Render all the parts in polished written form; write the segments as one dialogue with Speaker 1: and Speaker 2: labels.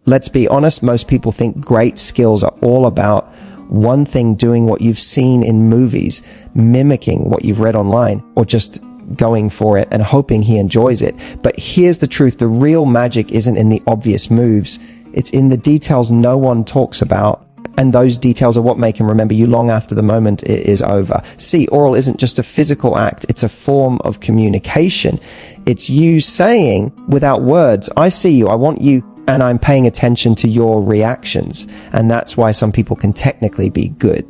Speaker 1: Let's be honest, most people think great skills are all about one thing, doing what you've seen in movies, mimicking what you've read online, or just going for it and hoping he enjoys it. But here's the truth. The real magic isn't in the obvious moves. It's in the details no one talks about. And those details are what make him remember you long after the moment is over. See, oral isn't just a physical act. It's a form of communication. It's you saying without words, I see you, I want you, and I'm paying attention to your reactions. And that's why some people can technically be good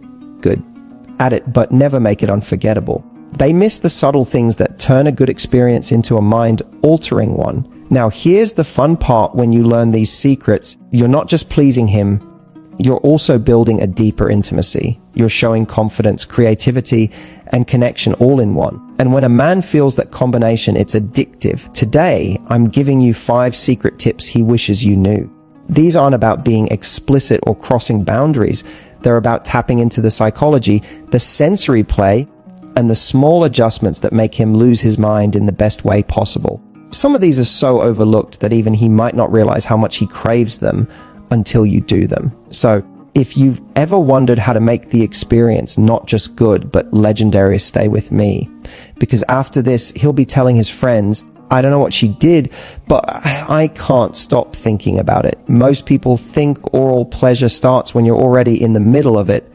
Speaker 1: at it, but never make it unforgettable. They miss the subtle things that turn a good experience into a mind-altering one. Now, here's the fun part when you learn these secrets. You're not just pleasing him, you're also building a deeper intimacy. You're showing confidence, creativity, and connection all in one. And when a man feels that combination, it's addictive. Today, I'm giving you 5 secret tips he wishes you knew. These aren't about being explicit or crossing boundaries. They're about tapping into the psychology, the sensory play, and the small adjustments that make him lose his mind in the best way possible. Some of these are so overlooked that even he might not realize how much he craves them until you do them. So if you've ever wondered how to make the experience not just good, but legendary, stay with me. Because after this, he'll be telling his friends, I don't know what she did, but I can't stop thinking about it. Most people think oral pleasure starts when you're already in the middle of it.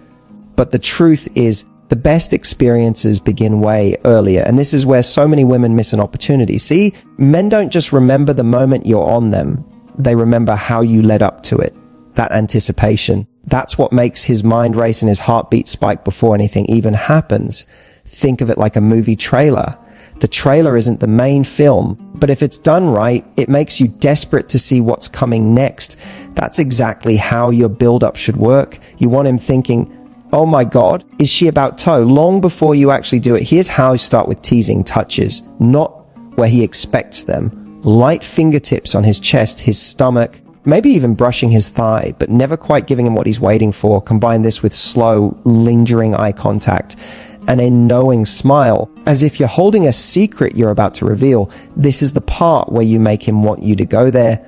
Speaker 1: But the truth is, the best experiences begin way earlier. And this is where so many women miss an opportunity. See, men don't just remember the moment you're on them. They remember how you led up to it. That anticipation. That's what makes his mind race and his heartbeat spike before anything even happens. Think of it like a movie trailer. The trailer isn't the main film, but if it's done right, it makes you desperate to see what's coming next. That's exactly how your build-up should work. You want him thinking, oh my God, is she about toe? Long before you actually do it. Here's how I start with teasing touches, not where he expects them. Light fingertips on his chest, his stomach, maybe even brushing his thigh, but never quite giving him what he's waiting for. Combine this with slow, lingering eye contact and a knowing smile, as if you're holding a secret you're about to reveal. This is the part where you make him want you to go there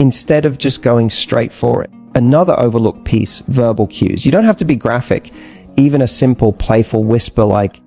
Speaker 1: instead of just going straight for it. Another overlooked piece, verbal cues. You don't have to be graphic. Even a simple, playful whisper like,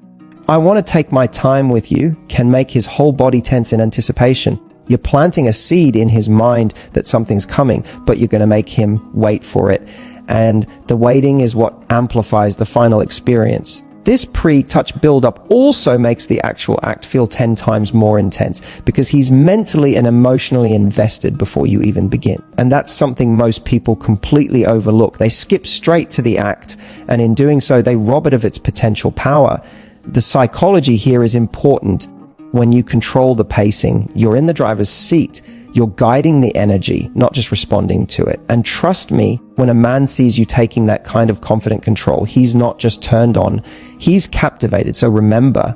Speaker 1: I want to take my time with you, can make his whole body tense in anticipation. You're planting a seed in his mind that something's coming, but you're going to make him wait for it. And the waiting is what amplifies the final experience. This pre-touch build-up also makes the actual act feel 10 times more intense because he's mentally and emotionally invested before you even begin. And that's something most people completely overlook. They skip straight to the act, and in doing so, they rob it of its potential power. The psychology here is important. When you control the pacing, you're in the driver's seat. You're guiding the energy, not just responding to it. And trust me, when a man sees you taking that kind of confident control, he's not just turned on, he's captivated. So remember,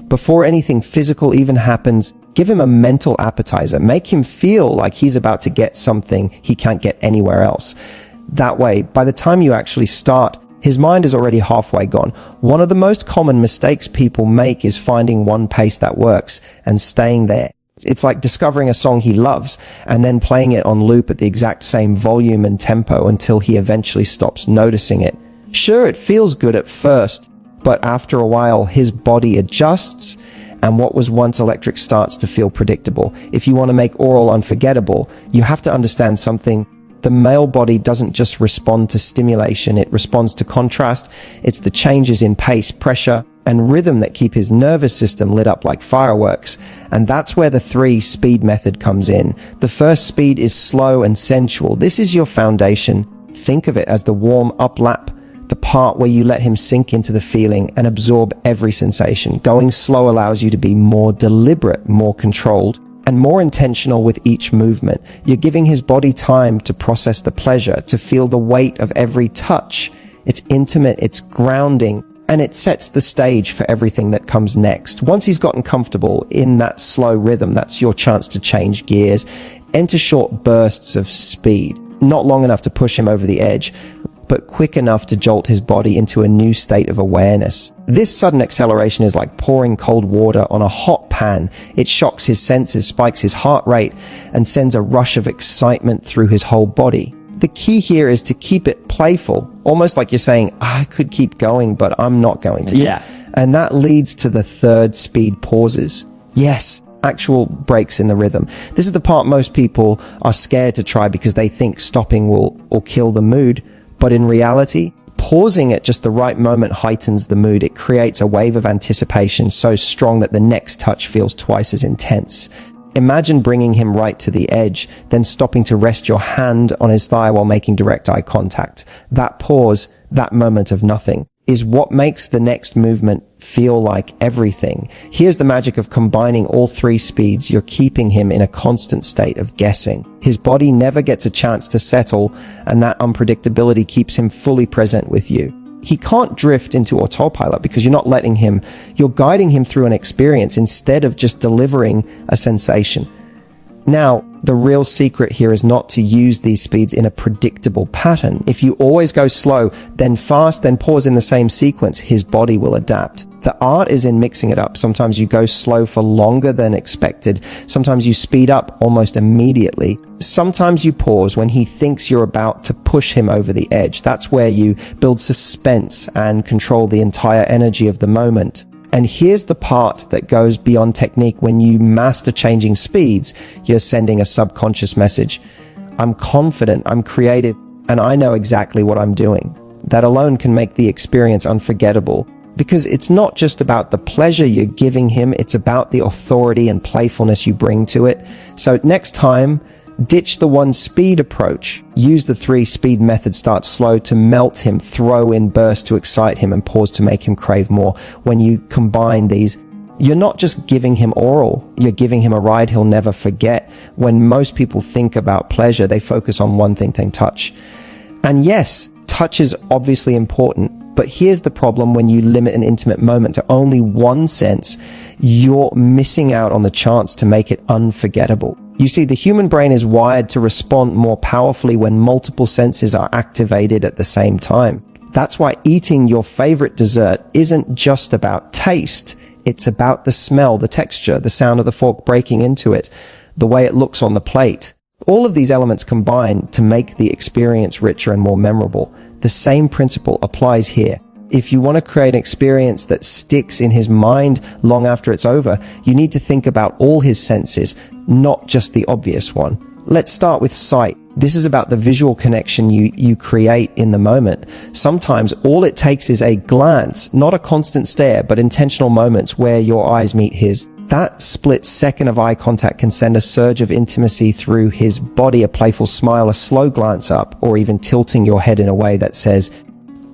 Speaker 1: before anything physical even happens, give him a mental appetizer. Make him feel like he's about to get something he can't get anywhere else. That way, by the time you actually start, his mind is already halfway gone. One of the most common mistakes people make is finding one pace that works and staying there. It's like discovering a song he loves and then playing it on loop at the exact same volume and tempo until he eventually stops noticing it. Sure, it feels good at first, but after a while, his body adjusts and what was once electric starts to feel predictable. If you want to make oral unforgettable, you have to understand something. The male body doesn't just respond to stimulation, it responds to contrast. It's the changes in pace, pressure, and rhythm that keep his nervous system lit up like fireworks. And that's where the 3-speed method comes in. The first speed is slow and sensual. This is your foundation. Think of it as the warm-up lap, the part where you let him sink into the feeling and absorb every sensation. Going slow allows you to be more deliberate, more controlled, and more intentional with each movement. You're giving his body time to process the pleasure, to feel the weight of every touch. It's intimate, it's grounding, and it sets the stage for everything that comes next. Once he's gotten comfortable in that slow rhythm, that's your chance to change gears, enter short bursts of speed, not long enough to push him over the edge, but quick enough to jolt his body into a new state of awareness. This sudden acceleration is like pouring cold water on a hot pan. It shocks his senses, spikes his heart rate, and sends a rush of excitement through his whole body. The key here is to keep it playful, almost like you're saying, I could keep going, but I'm not going to.
Speaker 2: Yeah.
Speaker 1: And that leads to the third speed pauses. Yes, actual breaks in the rhythm. This is the part most people are scared to try because they think stopping will kill the mood. But in reality, pausing at just the right moment heightens the mood. It creates a wave of anticipation so strong that the next touch feels twice as intense. Imagine bringing him right to the edge, then stopping to rest your hand on his thigh while making direct eye contact. That pause, that moment of nothing, is what makes the next movement feel like everything. Here's the magic of combining all three speeds. You're keeping him in a constant state of guessing. His body never gets a chance to settle, and that unpredictability keeps him fully present with you. He can't drift into autopilot because you're not letting him. You're guiding him through an experience instead of just delivering a sensation. Now, the real secret here is not to use these speeds in a predictable pattern. If you always go slow, then fast, then pause in the same sequence, his body will adapt. The art is in mixing it up. Sometimes you go slow for longer than expected. Sometimes you speed up almost immediately. Sometimes you pause when he thinks you're about to push him over the edge. That's where you build suspense and control the entire energy of the moment. And here's the part that goes beyond technique. When you master changing speeds, you're sending a subconscious message. I'm confident, I'm creative, and I know exactly what I'm doing. That alone can make the experience unforgettable, because it's not just about the pleasure you're giving him, it's about the authority and playfulness you bring to it. So next time, ditch the one speed approach. Use the 3 speed method. Start slow to melt him, throw in bursts to excite him, and pause to make him crave more. When you combine these, you're not just giving him oral, you're giving him a ride he'll never forget. When most people think about pleasure, they focus on one thing, touch. And yes, touch is obviously important, but here's the problem: when you limit an intimate moment to only one sense, you're missing out on the chance to make it unforgettable. You see, the human brain is wired to respond more powerfully when multiple senses are activated at the same time. That's why eating your favorite dessert isn't just about taste. It's about the smell, the texture, the sound of the fork breaking into it, the way it looks on the plate. All of these elements combine to make the experience richer and more memorable. The same principle applies here. If you want to create an experience that sticks in his mind long after it's over, you need to think about all his senses, not just the obvious one. Let's start with sight. This is about the visual connection you create in the moment. Sometimes all it takes is a glance, not a constant stare, but intentional moments where your eyes meet his. That split second of eye contact can send a surge of intimacy through his body, a playful smile, a slow glance up, or even tilting your head in a way that says,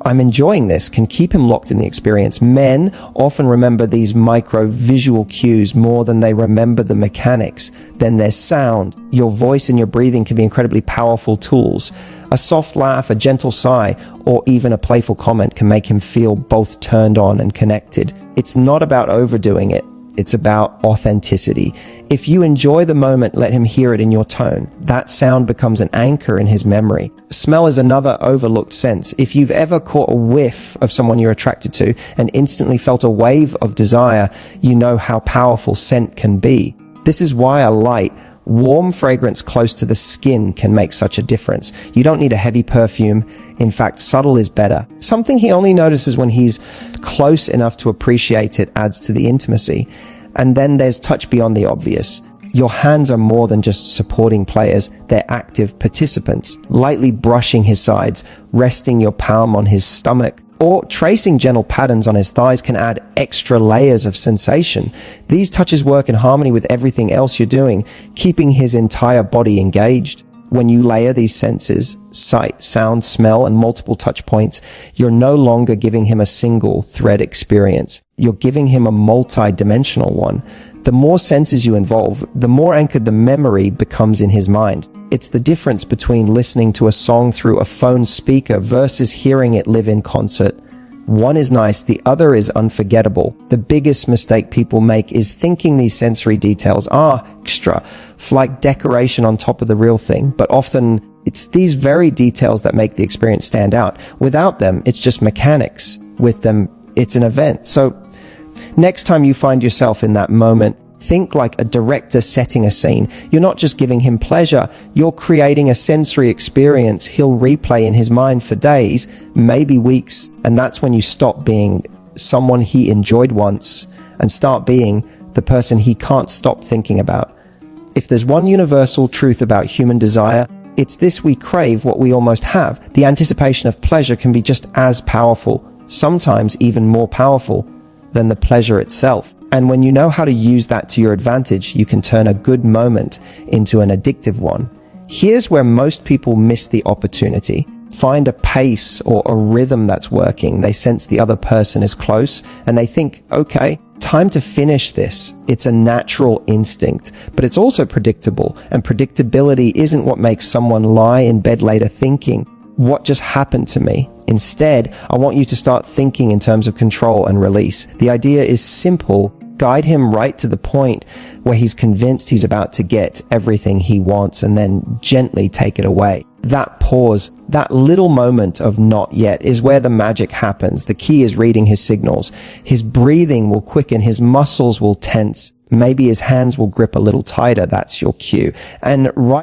Speaker 1: I'm enjoying this, can keep him locked in the experience. Men often remember these micro visual cues more than they remember the mechanics. Then there's sound. Your voice and your breathing can be incredibly powerful tools. A soft laugh, a gentle sigh, or even a playful comment can make him feel both turned on and connected. It's not about overdoing it. It's about authenticity. If you enjoy the moment, let him hear it in your tone. That sound becomes an anchor in his memory. Smell is another overlooked sense. If you've ever caught a whiff of someone you're attracted to and instantly felt a wave of desire, you know how powerful scent can be. This is why a light, warm fragrance close to the skin can make such a difference. You don't need a heavy perfume. In fact, subtle is better. Something he only notices when he's close enough to appreciate it adds to the intimacy. And then there's touch beyond the obvious. Your hands are more than just supporting players. They're active participants. Lightly brushing his sides, resting your palm on his stomach, or tracing gentle patterns on his thighs can add extra layers of sensation. These touches work in harmony with everything else you're doing, keeping his entire body engaged. When you layer these senses, sight, sound, smell, and multiple touch points, you're no longer giving him a single thread experience. You're giving him a multi-dimensional one. The more senses you involve, the more anchored the memory becomes in his mind. It's the difference between listening to a song through a phone speaker versus hearing it live in concert. One is nice, the other is unforgettable. The biggest mistake people make is thinking these sensory details are extra, like decoration on top of the real thing, but often It's these very details that make the experience stand out. Without them, it's just mechanics. With them, it's an event. So next time you find yourself in that moment, think like a director setting a scene. You're not just giving him pleasure, you're creating a sensory experience he'll replay in his mind for days, maybe weeks, and that's when you stop being someone he enjoyed once and start being the person he can't stop thinking about. If there's one universal truth about human desire, it's this: we crave what we almost have. The anticipation of pleasure can be just as powerful, sometimes even more powerful than the pleasure itself. And when you know how to use that to your advantage, you can turn a good moment into an addictive one. Here's where most people miss the opportunity. Find a pace or a rhythm that's working. They sense the other person is close and they think, okay, time to finish this. It's a natural instinct, but it's also predictable, and predictability isn't what makes someone lie in bed later thinking, what just happened to me? Instead, I want you to start thinking in terms of control and release. The idea is simple. Guide him right to the point where he's convinced he's about to get everything he wants, and then gently take it away. That pause, that little moment of not yet, is where the magic happens. The key is reading his signals. His breathing will quicken, his muscles will tense, maybe his hands will grip a little tighter. That's your cue. And right